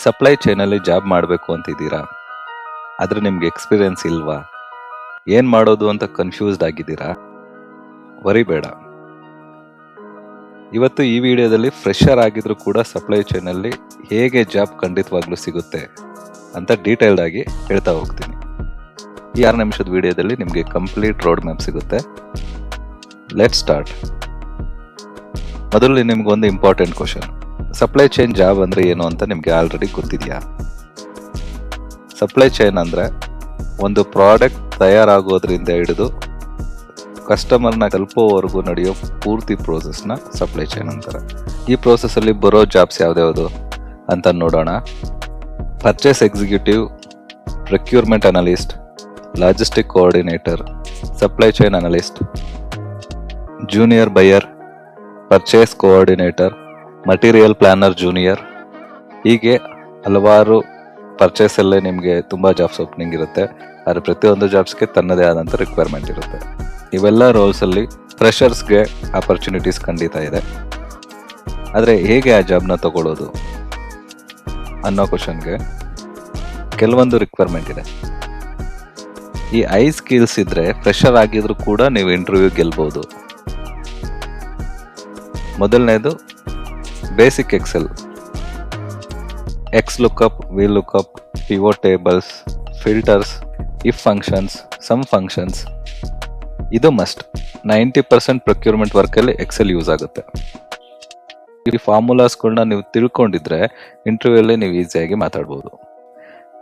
Supply ಚೈನಲ್ಲಿ job ಮಾಡಬೇಕು ಅಂತಿದ್ದೀರಾ, ಆದರೆ ನಿಮ್ಗೆ ಎಕ್ಸ್ಪೀರಿಯನ್ಸ್ ಇಲ್ವಾ? ಏನು ಮಾಡೋದು ಅಂತ ಕನ್ಫ್ಯೂಸ್ಡ್ ಆಗಿದ್ದೀರಾ? ವರಿಬೇಡ. ಇವತ್ತು ಈ ವಿಡಿಯೋದಲ್ಲಿ ಫ್ರೆಶರ್ ಆಗಿದ್ರು ಕೂಡ ಸಪ್ಲೈ ಚೈನಲ್ಲಿ ಹೇಗೆ ಜಾಬ್ ಖಂಡಿತವಾಗ್ಲೂ ಸಿಗುತ್ತೆ ಅಂತ ಡೀಟೇಲ್ಡ್ ಆಗಿ ಹೇಳ್ತಾ ಹೋಗ್ತೀನಿ. ಈ 6 ನಿಮಿಷದ ವಿಡಿಯೋದಲ್ಲಿ ನಿಮಗೆ ಕಂಪ್ಲೀಟ್ ರೋಡ್ ಮ್ಯಾಪ್ ಸಿಗುತ್ತೆ. Let start. ಮೊದಲು ನಿಮ್ಗೊಂದು important question. Supply chain job ಅಂದ್ರೆ ಏನು ಅಂತ ನಿಮ್ಗೆ ಆಲ್ರೆಡಿ ಗೊತ್ತಿದೆಯಾ? ಸಪ್ಲೈ ಚೈನ್ ಅಂದ್ರೆ ಒಂದು ಪ್ರಾಡಕ್ಟ್ ತಯಾರಾಗೋದ್ರಿಂದ ಹಿಡಿದು ಕಸ್ಟಮರ್ನ ತಲುಪೋವರೆಗೂ ನಡೆಯೋ ಪೂರ್ತಿ ಪ್ರೋಸೆಸ್ನ ಸಪ್ಲೈ ಚೈನ್ ಅಂತಾರೆ. ಈ ಪ್ರೋಸೆಸ್ ಅಲ್ಲಿ ಬರೋ ಜಾಬ್ಸ್ ಯಾವ್ದ್ಯಾವುದು ಅಂತ ನೋಡೋಣ. Purchase executive, procurement analyst, logistic coordinator, supply chain analyst, junior buyer, purchase coordinator, material planner junior. ಹೀಗೆ ಹಲವಾರು ಪರ್ಚೇಸ್ ಅಲ್ಲೇ ನಿಮಗೆ ತುಂಬಾ ಜಾಬ್ಸ್ ಓಪನಿಂಗ್ ಇರುತ್ತೆ. ಆದರೆ ಪ್ರತಿಯೊಂದು ಜಾಬ್ಸ್ಗೆ ತನ್ನದೇ ಆದಂಥ ರಿಕ್ವೈರ್ಮೆಂಟ್ ಇರುತ್ತೆ. ಇವೆಲ್ಲ ರೋಲ್ಸ್ ಅಲ್ಲಿ ಫ್ರೆಷರ್ಸ್ಗೆ ಆಪರ್ಚುನಿಟೀಸ್ ಖಂಡಿತ ಇದೆ. ಆದರೆ ಹೇಗೆ ಆ ಜಾಬ್ನ ತಗೊಳ್ಳೋದು ಅನ್ನೋ ಕ್ವಶನ್ಗೆ ಕೆಲವೊಂದು ರಿಕ್ವೈರ್ಮೆಂಟ್ ಇದೆ. ಈ ಸ್ಕಿಲ್ಸ್ ಇದ್ರೆ ಫ್ರೆಷರ್ ಆಗಿದ್ರು ಕೂಡ ನೀವು ಇಂಟರ್ವ್ಯೂ ಗೆಲ್ಬಹುದು. ಮೊದಲನೇದು basic Excel, X lookup, V lookup, pivot tables, filters, if functions, sum functions. ಇದು ಮಸ್ಟ್. 90% ಪ್ರೊಕ್ಯೂರ್ಮೆಂಟ್ ವರ್ಕಲ್ಲಿ ಎಕ್ಸೆಲ್ ಯೂಸ್ ಆಗುತ್ತೆ. ಈ ಫಾರ್ಮುಲಾಸ್ಗಳನ್ನ ನೀವು ತಿಳ್ಕೊಂಡಿದ್ರೆ ಇಂಟರ್ವ್ಯೂ ಅಲ್ಲಿ ನೀವು ಈಸಿಯಾಗಿ ಮಾತಾಡ್ಬೋದು.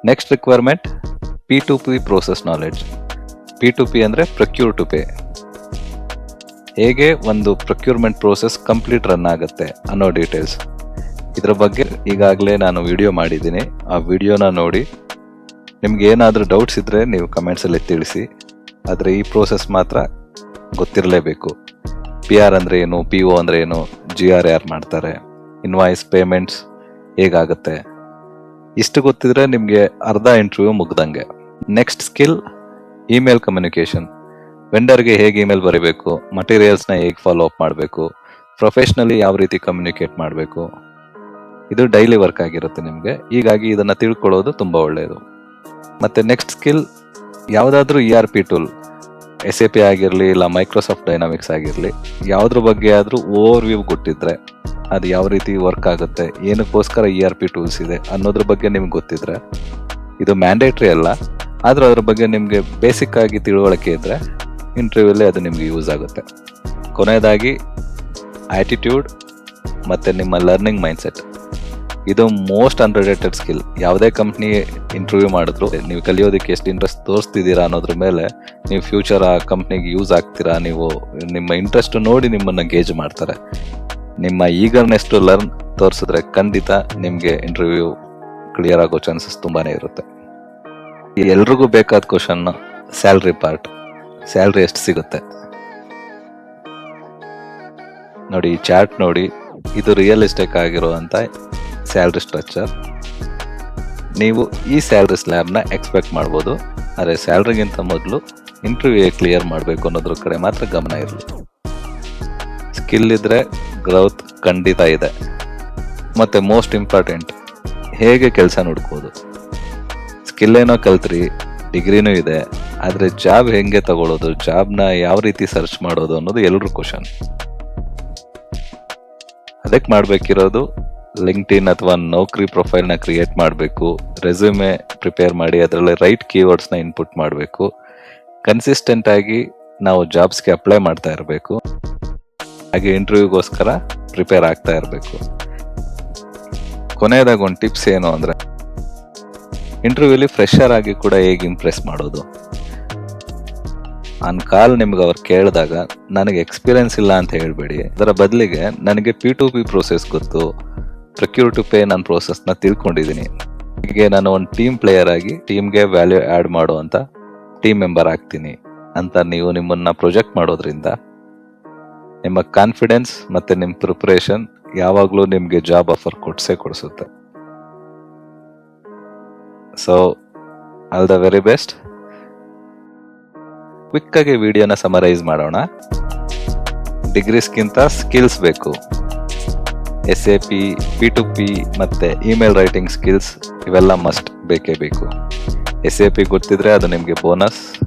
Next requirement P2P process knowledge. P2P ಅಂದ್ರೆ ಪ್ರೊಕ್ಯೂರ್ ಟು ಪೇ. ಹೇಗೆ ಒಂದು ಪ್ರೊಕ್ಯೂರ್ಮೆಂಟ್ ಪ್ರೋಸೆಸ್ ಕಂಪ್ಲೀಟ್ ರನ್ ಆಗುತ್ತೆ ಅನ್ನೋ ಡೀಟೇಲ್ಸ್. ಇದರ ಬಗ್ಗೆ ಈಗಾಗಲೇ ನಾನು ವಿಡಿಯೋ ಮಾಡಿದ್ದೀನಿ. ಆ ವಿಡಿಯೋನ ನೋಡಿ ನಿಮ್ಗೆ ಏನಾದರೂ ಡೌಟ್ಸ್ ಇದ್ರೆ ನೀವು ಕಮೆಂಟ್ಸಲ್ಲಿ ತಿಳಿಸಿ. ಆದರೆ ಈ ಪ್ರೋಸೆಸ್ ಮಾತ್ರ ಗೊತ್ತಿರಲೇಬೇಕು. PR ಅಂದ್ರೆ ಏನು, PO ಅಂದ್ರೆ ಏನು, GR ಯಾರು ಮಾಡ್ತಾರೆ, ಇನ್ವಾಯ್ಸ್ ಪೇಮೆಂಟ್ಸ್ ಹೇಗಾಗುತ್ತೆ, ಇಷ್ಟು ಗೊತ್ತಿದ್ರೆ ನಿಮಗೆ ಅರ್ಧ ಇಂಟರ್ವ್ಯೂ ಮುಗ್ದಂಗೆ. Next skill email communication. ವೆಂಡರ್ಗೆ ಹೇಗೆ ಇಮೇಲ್ ಬರೀಬೇಕು, ಮಟೀರಿಯಲ್ಸ್ನ ಹೇಗೆ ಫಾಲೋ ಅಪ್ ಮಾಡಬೇಕು, ಪ್ರೊಫೆಷ್ನಲಿ ಯಾವ ರೀತಿ ಕಮ್ಯುನಿಕೇಟ್ ಮಾಡಬೇಕು, ಇದು ಡೈಲಿ ವರ್ಕ್ ಆಗಿರುತ್ತೆ ನಿಮಗೆ. ಹೀಗಾಗಿ ಇದನ್ನ ತಿಳ್ಕೊಳ್ಳೋದು ತುಂಬಾ ಒಳ್ಳೆಯದು. ಮತ್ತೆ ನೆಕ್ಸ್ಟ್ ಸ್ಕಿಲ್ ಯಾವುದಾದ್ರೂ ERP ಟೂಲ್, SAP ಆಗಿರಲಿ ಇಲ್ಲ ಮೈಕ್ರೋಸಾಫ್ಟ್ ಡೈನಾಮಿಕ್ಸ್ ಆಗಿರಲಿ, ಯಾವುದ್ರ ಬಗ್ಗೆ ಆದರೂ ಓವರ್ ವ್ಯೂ ಗೊತ್ತಿದ್ರೆ, ಅದು ಯಾವ ರೀತಿ ವರ್ಕ್ ಆಗುತ್ತೆ, ಏನಕ್ಕೋಸ್ಕರ ERP ಟೂಲ್ಸ್ ಇದೆ ಅನ್ನೋದ್ರ ಬಗ್ಗೆ ನಿಮ್ಗೆ ಗೊತ್ತಿದ್ರೆ, ಇದು ಮ್ಯಾಂಡೇಟ್ರಿ ಅಲ್ಲ, ಆದ್ರೂ ಅದ್ರ ಬಗ್ಗೆ ನಿಮಗೆ ಬೇಸಿಕ್ ಆಗಿ ತಿಳುವಳಿಕೆ ಇದ್ರೆ ಇಂಟರ್ವ್ಯೂ ಅಲ್ಲಿ ಅದು ನಿಮ್ಗೆ ಯೂಸ್ ಆಗುತ್ತೆ. ಕೊನೆಯದಾಗಿ ಆಟಿಟ್ಯೂಡ್ ಮತ್ತೆ ನಿಮ್ಮ ಲರ್ನಿಂಗ್ ಮೈಂಡ್ಸೆಟ್. ಇದು ಮೋಸ್ಟ್ ಅಂಡರ್ರೇಟೆಡ್ ಸ್ಕಿಲ್. ಯಾವುದೇ ಕಂಪ್ನಿ ಇಂಟರ್ವ್ಯೂ ಮಾಡಿದ್ರು ನೀವು ಕಲಿಯೋದಕ್ಕೆ ಎಷ್ಟು ಇಂಟ್ರೆಸ್ಟ್ ತೋರಿಸ್ತಿದ್ದೀರಾ ಅನ್ನೋದ್ರ ಮೇಲೆ ನೀವು ಫ್ಯೂಚರ್ ಆ ಕಂಪ್ನಿಗೆ ಯೂಸ್ ಆಗ್ತೀರಾ. ನೀವು ನಿಮ್ಮ ಇಂಟ್ರೆಸ್ಟ್ ನೋಡಿ ನಿಮ್ಮನ್ನ ಗೇಜ್ ಮಾಡ್ತಾರೆ. ನಿಮ್ಮ ಈಗರ್ನೆಸ್ ಟು ಲರ್ನ್ ತೋರಿಸಿದ್ರೆ ಖಂಡಿತ ನಿಮಗೆ ಇಂಟರ್ವ್ಯೂ ಕ್ಲಿಯರ್ ಆಗೋ ಚಾನ್ಸಸ್ ತುಂಬಾನೇ ಇರುತ್ತೆ. ಎಲ್ರಿಗೂ ಬೇಕಾದ ಕ್ವಶನ್ ಸ್ಯಾಲ್ರಿ ಪಾರ್ಟ್. ಸ್ಯಾಲ್ರಿ ಎಷ್ಟು ಸಿಗುತ್ತೆ ನೋಡಿ. ಈ ಚಾರ್ಟ್ ನೋಡಿ, ಇದು ರಿಯಲಿಸ್ಟಿಕ್ ಆಗಿರುವಂತ ಸ್ಯಾಲ್ರಿ ಸ್ಟ್ರಕ್ಚರ್. ನೀವು ಈ ಸ್ಯಾಲ್ರಿ ಸ್ಲ್ಯಾಬ್ನ ಎಕ್ಸ್ಪೆಕ್ಟ್ ಮಾಡ್ಬೋದು. ಆದರೆ ಸ್ಯಾಲ್ರಿಗಿಂತ ಮೊದಲು ಇಂಟರ್ವ್ಯೂ ಕ್ಲಿಯರ್ ಮಾಡಬೇಕು ಅನ್ನೋದ್ರ ಕಡೆ ಮಾತ್ರ ಗಮನ ಇರಲಿ. ಸ್ಕಿಲ್ ಇದ್ರೆ ಗ್ರೌತ್ ಖಂಡಿತ ಇದೆ. ಮತ್ತೆ ಮೋಸ್ಟ್ ಇಂಪಾರ್ಟೆಂಟ್, ಹೇಗೆ ಕೆಲಸ ಹುಡುಕೋದು. ಸ್ಕಿಲ್ ಏನೋ ಕಲ್ತ್ರಿ, ಡಿಗ್ರಿನೂ ಇದೆ, ಆದರೆ ಜಾಬ್ ಹೆಂಗೆ ತಗೊಳ್ಳೋದು, ಜಾಬ್ನ ಯಾವ ರೀತಿ ಸರ್ಚ್ ಮಾಡೋದು ಅನ್ನೋದು ಎಲ್ರೂ ಕ್ವಶನ್. ಅದಕ್ಕೆ ಮಾಡಬೇಕಿರೋದು ಲಿಂಕ್ಡ್ಇನ್ ಅಥವಾ ನೌಕರಿ ಪ್ರೊಫೈಲ್ನ ಕ್ರಿಯೇಟ್ ಮಾಡಬೇಕು, ರೆಸ್ಯೂಮೆ ಪ್ರಿಪೇರ್ ಮಾಡಿ ಅದರಲ್ಲಿ ರೈಟ್ ಕೀವರ್ಡ್ಸ್ನ ಇನ್ಪುಟ್ ಮಾಡಬೇಕು, ಕನ್ಸಿಸ್ಟೆಂಟ್ ಆಗಿ ನಾವು ಜಾಬ್ಸ್ಗೆ ಅಪ್ಲೈ ಮಾಡ್ತಾ ಇರಬೇಕು, ಹಾಗೆ ಇಂಟರ್ವ್ಯೂಗೋಸ್ಕರ ಪ್ರಿಪೇರ್ ಆಗ್ತಾ ಇರಬೇಕು. ಕೊನೆಯದಾಗ ಒಂದು ಟಿಪ್ಸ್ ಏನು ಅಂದ್ರೆ, ಇಂಟರ್ವ್ಯೂಲಿ ಫ್ರೆಶರ್ ಆಗಿ ಕೂಡ ಹೇಗೆ ಇಂಪ್ರೆಸ್ ಮಾಡೋದು. ಕಾಲ್ ನಿಮ್ಗೆ ಅವ್ರು ಕೇಳಿದಾಗ ನನಗೆ ಎಕ್ಸ್ಪೀರಿಯನ್ಸ್ ಇಲ್ಲ ಅಂತ ಹೇಳ್ಬೇಡಿ. ಅದರ ಬದಲಿಗೆ ನನಗೆ P2P ಪ್ರೋಸೆಸ್ ಗೊತ್ತು, ಪ್ರೊಕ್ಯೂರ್ ಟು ಪೇ ನನ್ನ ಪ್ರೋಸೆಸ್ನ ತಿಳ್ಕೊಂಡಿದ್ದೀನಿ, ಹೀಗೆ ನಾನು ಒಂದು ಟೀಮ್ ಪ್ಲೇಯರ್ ಆಗಿ ಟೀಮ್ಗೆ ವ್ಯಾಲ್ಯೂ ಆ್ಯಡ್ ಮಾಡುವಂತ ಟೀಮ್ ಮೆಂಬರ್ ಆಗ್ತೀನಿ ಅಂತ ನೀವು ನಿಮ್ಮನ್ನ ಪ್ರೊಜೆಕ್ಟ್ ಮಾಡೋದ್ರಿಂದ ನಿಮ್ಮ ಕಾನ್ಫಿಡೆನ್ಸ್ ಮತ್ತೆ ನಿಮ್ಮ ಪ್ರಿಪರೇಷನ್ ಯಾವಾಗಲೂ ನಿಮಗೆ ಜಾಬ್ ಆಫರ್ ಕೊಡಿಸುತ್ತೆ. So all the very best. Quick ಆಗಿ ವಿಡಿಯೋನ ಸಮರೈಸ್ ಮಾಡೋಣ. ಡಿಗ್ರೀಸ್ಗಿಂತ ಸ್ಕಿಲ್ಸ್ ಬೇಕು. SAP, P2P ಮತ್ತು ಇಮೇಲ್ ರೈಟಿಂಗ್ ಸ್ಕಿಲ್ಸ್ ಇವೆಲ್ಲ ಮಸ್ಟ್ ಬೇಕೇ ಬೇಕು. SAP ಗೊತ್ತಿದ್ರೆ ಅದು ನಿಮಗೆ ಬೋನಸ್.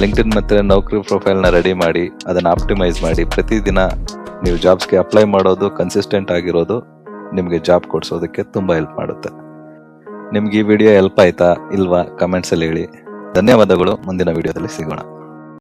ಲಿಂಕ್ಡ್ಇನ್ ಮತ್ತು ನೌಕರಿ ಪ್ರೊಫೈಲ್ನ ರೆಡಿ ಮಾಡಿ ಅದನ್ನು ಆಪ್ಟಿಮೈಸ್ ಮಾಡಿ ಪ್ರತಿದಿನ ನೀವು ಜಾಬ್ಸ್ಗೆ ಅಪ್ಲೈ ಮಾಡೋದು ಕನ್ಸಿಸ್ಟೆಂಟ್ ಆಗಿರೋದು ನಿಮಗೆ ಜಾಬ್ ಕೊಡಿಸೋದಕ್ಕೆ ತುಂಬ ಹೆಲ್ಪ್ ಮಾಡುತ್ತೆ. ನಿಮ್ಗೆ ಈ ವಿಡಿಯೋ ಹೆಲ್ಪ್ ಆಯ್ತಾ ಇಲ್ವಾ ಕಮೆಂಟ್ಸಲ್ಲಿ ಹೇಳಿ. ಧನ್ಯವಾದಗಳು. ಮುಂದಿನ ವಿಡಿಯೋದಲ್ಲಿ ಸಿಗೋಣ.